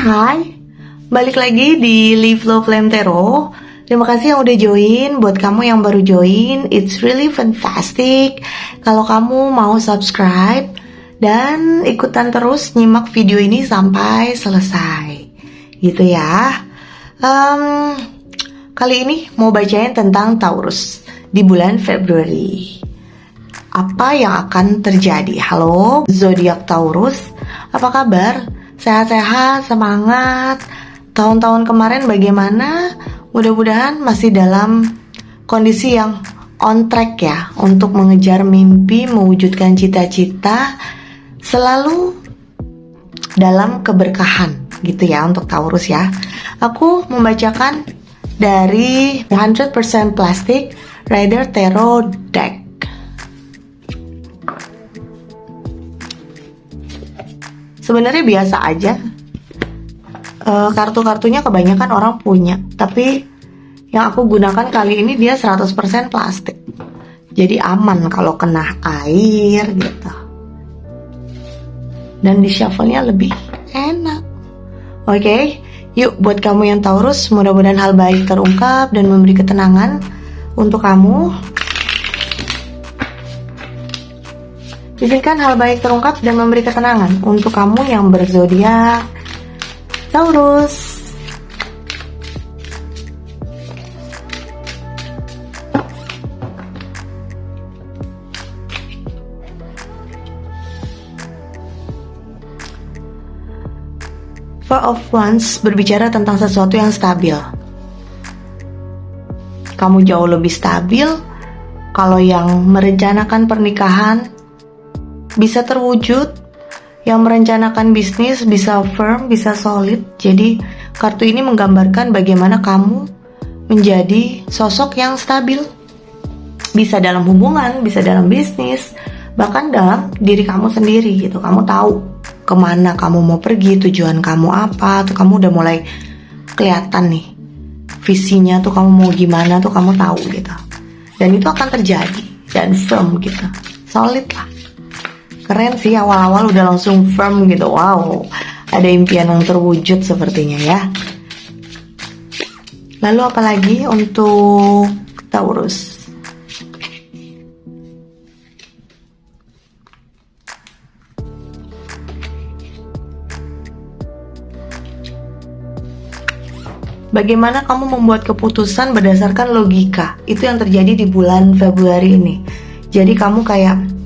Hai, balik lagi di Live Love Flame Tarot. Terima kasih yang udah join. Buat kamu yang baru join, it's really fantastic kalau kamu mau subscribe dan ikutan terus nyimak video ini sampai selesai, gitu ya. Kali ini mau bacain tentang Taurus di bulan Februari. Apa yang akan terjadi? Halo, zodiak Taurus, apa kabar? Sehat-sehat, semangat. Tahun-tahun kemarin bagaimana? Mudah-mudahan masih dalam kondisi yang on track ya, untuk mengejar mimpi, mewujudkan cita-cita, selalu dalam keberkahan gitu ya untuk Taurus ya. Aku membacakan dari 100% Plastic Rider Tarot Deck. Sebenarnya biasa aja, kartu-kartunya kebanyakan orang punya, tapi yang aku gunakan kali ini dia 100% plastik, jadi aman kalau kena air gitu, dan di shuffle-nya lebih enak. Oke, yuk buat kamu yang Taurus, mudah-mudahan hal baik terungkap dan memberi ketenangan untuk kamu. Izinkan hal baik terungkap dan memberi ketenangan untuk kamu yang berzodiak Taurus. Four of Wands berbicara tentang sesuatu yang stabil. Kamu jauh lebih stabil. Kalau yang merencanakan pernikahan bisa terwujud, yang merencanakan bisnis bisa firm, bisa solid. Jadi kartu ini menggambarkan bagaimana kamu menjadi sosok yang stabil, bisa dalam hubungan, bisa dalam bisnis, bahkan dalam diri kamu sendiri gitu. Kamu tahu kemana kamu mau pergi, tujuan kamu apa, tuh kamu udah mulai kelihatan nih visinya, tuh kamu mau gimana, tuh kamu tahu gitu. Dan itu akan terjadi dan firm gitu, solid lah. Keren sih, awal-awal udah langsung firm gitu. Wow, ada impian yang terwujud sepertinya ya. Lalu apalagi untuk Taurus? Bagaimana kamu membuat keputusan berdasarkan logika? Itu yang terjadi di bulan Februari ini. Jadi kamu kayak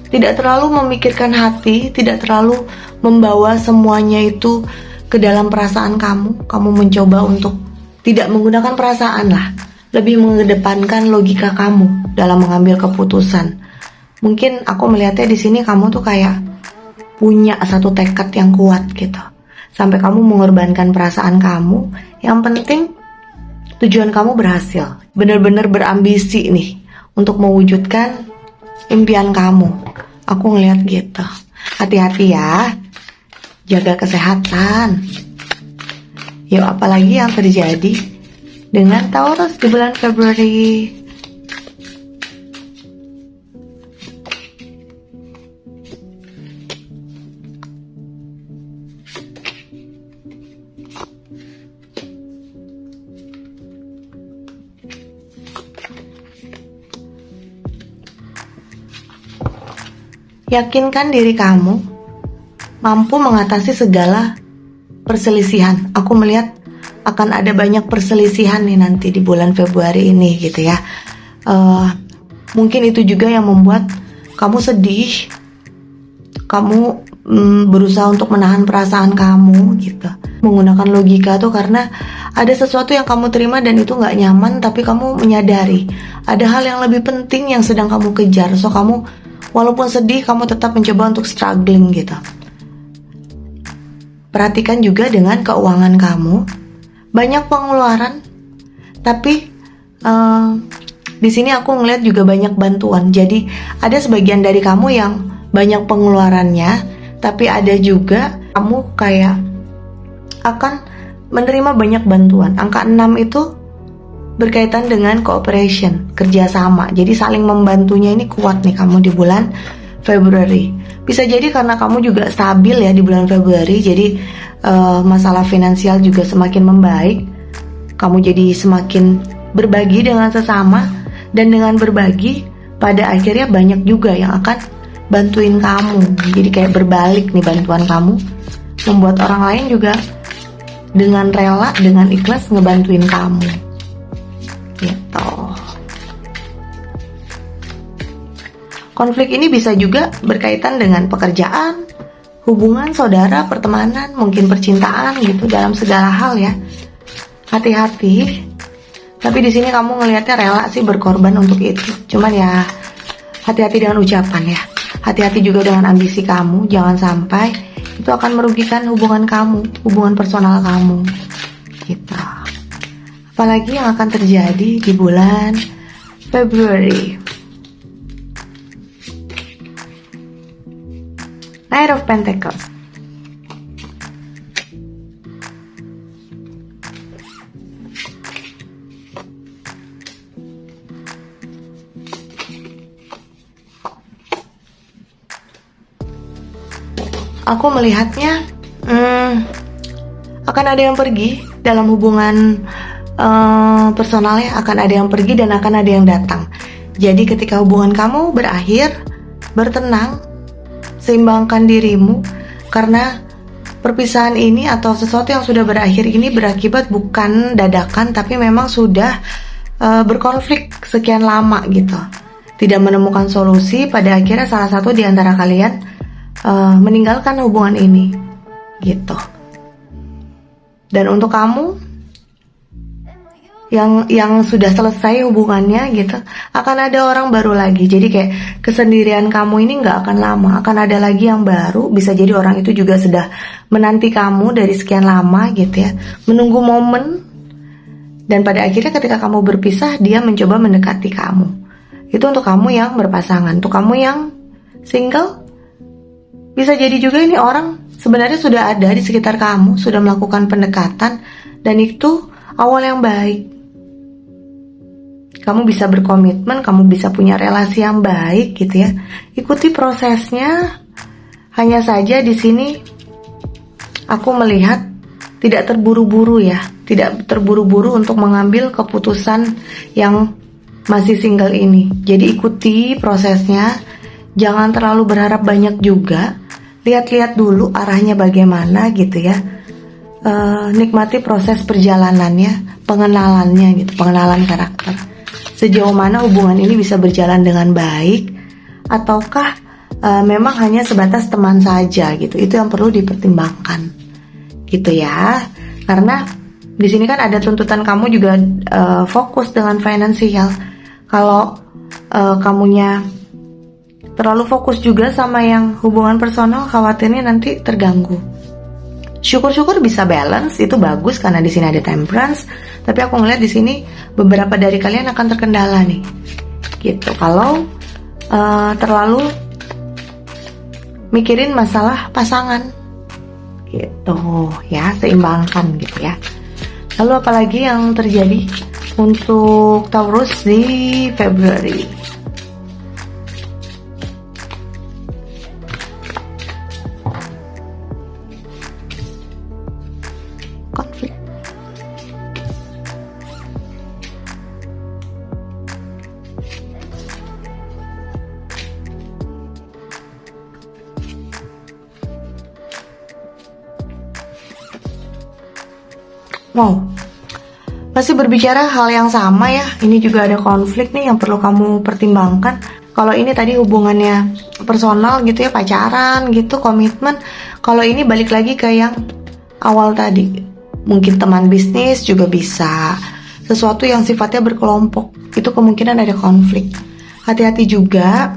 tidak terlalu memikirkan hati, tidak terlalu membawa semuanya itu ke dalam perasaan kamu. Kamu mencoba untuk tidak menggunakan perasaan lah, lebih mengedepankan logika kamu dalam mengambil keputusan. Mungkin aku melihatnya di sini kamu tuh kayak punya satu tekad yang kuat gitu, sampai kamu mengorbankan perasaan kamu. Yang penting tujuan kamu berhasil, benar-benar berambisi nih untuk mewujudkan impian kamu. Aku ngeliat gitu. Hati-hati ya, jaga kesehatan. Yuk, apalagi yang terjadi dengan Taurus di bulan Februari? Yakinkan diri kamu mampu mengatasi segala perselisihan. Aku melihat akan ada banyak perselisihan nih nanti di bulan Februari ini gitu ya. Mungkin itu juga yang membuat kamu sedih. Kamu berusaha untuk menahan perasaan kamu gitu, menggunakan logika tuh karena ada sesuatu yang kamu terima dan itu gak nyaman, tapi kamu menyadari ada hal yang lebih penting yang sedang kamu kejar. So kamu walaupun sedih, kamu tetap mencoba untuk struggling gitu. Perhatikan juga dengan keuangan kamu. Banyak pengeluaran, tapi di sini aku ngeliat juga banyak bantuan. Jadi ada sebagian dari kamu yang banyak pengeluarannya, tapi ada juga kamu kayak akan menerima banyak bantuan. Angka 6 itu berkaitan dengan cooperation, kerjasama. Jadi saling membantunya ini kuat nih kamu di bulan Februari. Bisa jadi karena kamu juga stabil ya di bulan Februari, jadi masalah finansial juga semakin membaik. Kamu jadi semakin berbagi dengan sesama, dan dengan berbagi pada akhirnya banyak juga yang akan bantuin kamu. Jadi kayak berbalik nih bantuan kamu, membuat orang lain juga dengan rela, dengan ikhlas ngebantuin kamu gitu. Konflik ini bisa juga berkaitan dengan pekerjaan, hubungan saudara, pertemanan, mungkin percintaan gitu, dalam segala hal ya. Hati-hati. Tapi di sini kamu ngelihatnya rela sih berkorban untuk itu. Cuman ya hati-hati dengan ucapan ya. Hati-hati juga dengan ambisi kamu. Jangan sampai itu akan merugikan hubungan kamu, hubungan personal kamu. Gitu. Apalagi yang akan terjadi di bulan Februari. Knight of Pentacles. Aku melihatnya akan ada yang pergi dalam hubungan personalnya, akan ada yang pergi dan akan ada yang datang. Jadi ketika hubungan kamu berakhir, bertenang, seimbangkan dirimu, karena perpisahan ini atau sesuatu yang sudah berakhir ini berakibat bukan dadakan, tapi memang sudah berkonflik sekian lama gitu, tidak menemukan solusi. Pada akhirnya salah satu di antara kalian meninggalkan hubungan ini gitu. Dan untuk kamu yang sudah selesai hubungannya gitu, akan ada orang baru lagi. Jadi kayak kesendirian kamu ini nggak akan lama, akan ada lagi yang baru. Bisa jadi orang itu juga sudah menanti kamu dari sekian lama gitu ya, menunggu momen. Dan pada akhirnya ketika kamu berpisah, dia mencoba mendekati kamu. Itu untuk kamu yang berpasangan. Untuk kamu yang single, bisa jadi juga ini orang sebenarnya sudah ada di sekitar kamu, sudah melakukan pendekatan, dan itu awal yang baik. Kamu bisa berkomitmen, kamu bisa punya relasi yang baik gitu ya. Ikuti prosesnya. Hanya saja di sini aku melihat tidak terburu-buru ya, tidak terburu-buru untuk mengambil keputusan yang masih single ini. Jadi ikuti prosesnya, jangan terlalu berharap banyak juga. Lihat-lihat dulu arahnya bagaimana gitu ya. Nikmati proses perjalanannya, pengenalannya gitu, pengenalan karakter. Sejauh mana hubungan ini bisa berjalan dengan baik, ataukah memang hanya sebatas teman saja gitu. Itu yang perlu dipertimbangkan gitu ya. Karena di sini kan ada tuntutan kamu juga fokus dengan finansial. Kalau kamunya terlalu fokus juga sama yang hubungan personal, khawatirnya nanti terganggu. Syukur-syukur bisa balance, itu bagus karena di sini ada temperance. Tapi aku ngeliat di sini beberapa dari kalian akan terkendala nih, gitu. Kalau terlalu mikirin masalah pasangan, gitu ya, seimbangkan gitu ya. Lalu apalagi yang terjadi untuk Taurus di Februari? Konflik. Wow, masih berbicara hal yang sama ya. Ini juga ada konflik nih yang perlu kamu pertimbangkan. Kalau ini tadi hubungannya personal gitu ya, pacaran gitu, komitmen. Kalau ini balik lagi ke yang awal tadi, mungkin teman bisnis juga bisa. Sesuatu yang sifatnya berkelompok, itu kemungkinan ada konflik. Hati-hati juga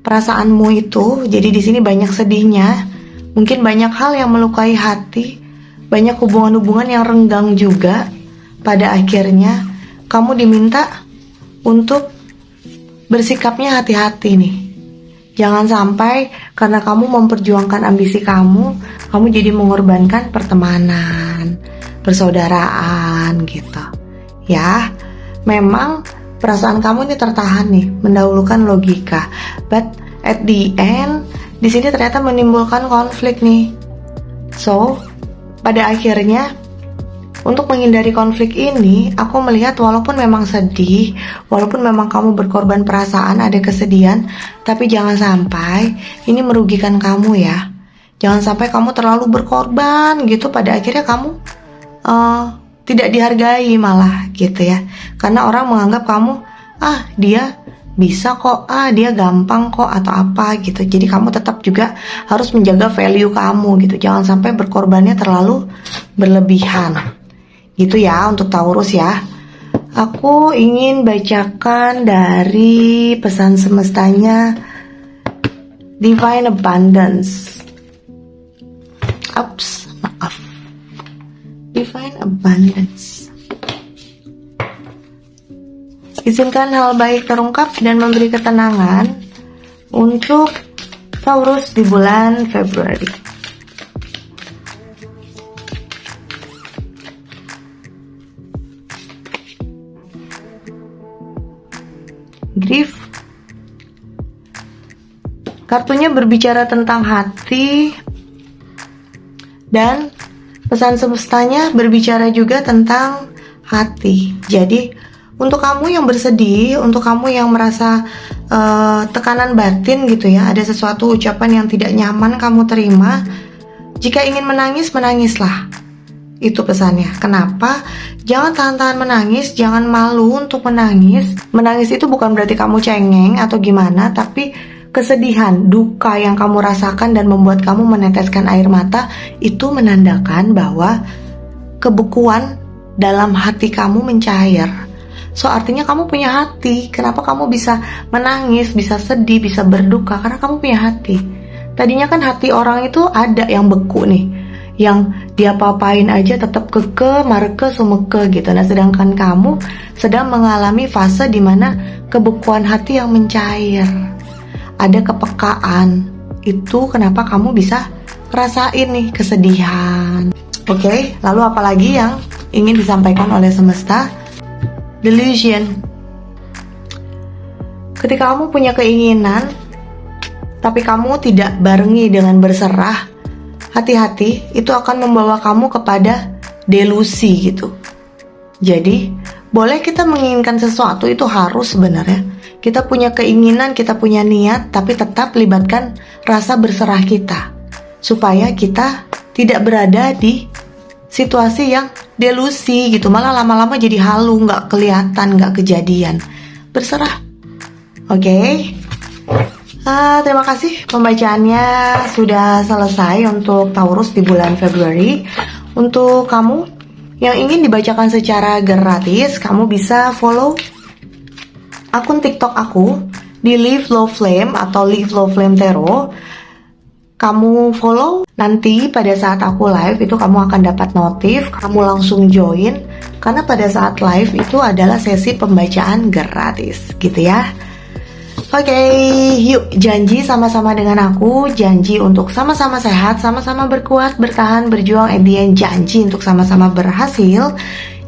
perasaanmu itu. Jadi di sini banyak sedihnya, mungkin banyak hal yang melukai hati, banyak hubungan-hubungan yang renggang juga. Pada akhirnya kamu diminta untuk bersikapnya hati-hati nih. Jangan sampai karena kamu memperjuangkan ambisi kamu jadi mengorbankan pertemanan, persaudaraan gitu. Ya, memang perasaan kamu ini tertahan nih, mendahulukan logika. But at the end di sini ternyata menimbulkan konflik nih. So, pada akhirnya untuk menghindari konflik ini, aku melihat walaupun memang sedih, walaupun memang kamu berkorban perasaan, ada kesedihan, tapi jangan sampai ini merugikan kamu ya. Jangan sampai kamu terlalu berkorban gitu, pada akhirnya kamu tidak dihargai malah gitu ya. Karena orang menganggap kamu, dia bisa kok, dia gampang kok, atau apa gitu. Jadi kamu tetap juga harus menjaga value kamu gitu. Jangan sampai berkorbannya terlalu berlebihan. Gitu ya untuk Taurus ya. Aku ingin bacakan dari pesan semestanya Divine Abundance. Maaf. Divine Abundance. Izinkan hal baik terungkap dan memberi ketenangan untuk Taurus di bulan Februari. Grief. Kartunya berbicara tentang hati, dan pesan semestanya berbicara juga tentang hati. Jadi untuk kamu yang bersedih, untuk kamu yang merasa tekanan batin gitu ya, ada sesuatu ucapan yang tidak nyaman kamu terima, jika ingin menangis, menangislah. Itu pesannya. Kenapa? Jangan tahan-tahan menangis, jangan malu untuk menangis. Menangis itu bukan berarti kamu cengeng atau gimana, tapi kesedihan, duka yang kamu rasakan dan membuat kamu meneteskan air mata, itu menandakan bahwa kebekuan dalam hati kamu mencair. So artinya kamu punya hati. Kenapa kamu bisa menangis, bisa sedih, bisa berduka? Karena kamu punya hati. Tadinya kan hati orang itu ada yang beku nih, yang dia papain aja tetap keke, marke, sumeke gitu. Nah sedangkan kamu sedang mengalami fase dimana kebekuan hati yang mencair, ada kepekaan. Itu kenapa kamu bisa rasain nih kesedihan. Oke, lalu apalagi yang ingin disampaikan oleh semesta? Delusion. Ketika kamu punya keinginan tapi kamu tidak barengi dengan berserah, hati-hati, itu akan membawa kamu kepada delusi gitu. Jadi, boleh kita menginginkan sesuatu, itu harus sebenarnya. Kita punya keinginan, kita punya niat, tapi tetap libatkan rasa berserah kita. Supaya kita tidak berada di situasi yang delusi gitu. Malah lama-lama jadi halu, gak kelihatan, gak kejadian. Berserah. Oke? Terima kasih, pembacaannya sudah selesai untuk Taurus di bulan Februari. Untuk kamu yang ingin dibacakan secara gratis, kamu bisa follow akun TikTok aku di Live Love Flame atau Live Love Flame Tarot. Kamu follow, nanti pada saat aku live itu kamu akan dapat notif, kamu langsung join. Karena pada saat live itu adalah sesi pembacaan gratis gitu ya. Oke, yuk janji sama-sama dengan aku, janji untuk sama-sama sehat, sama-sama berkuat, bertahan, berjuang, at the end janji untuk sama-sama berhasil,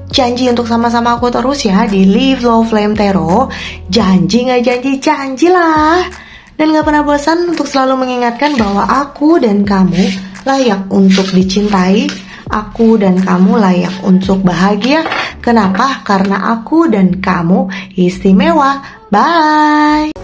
janji untuk sama-sama aku terus ya di Live Love Flame Tarot. Janji gak janji, janjilah. Dan gak pernah bosan untuk selalu mengingatkan bahwa aku dan kamu layak untuk dicintai, aku dan kamu layak untuk bahagia. Kenapa? Karena aku dan kamu istimewa. Bye.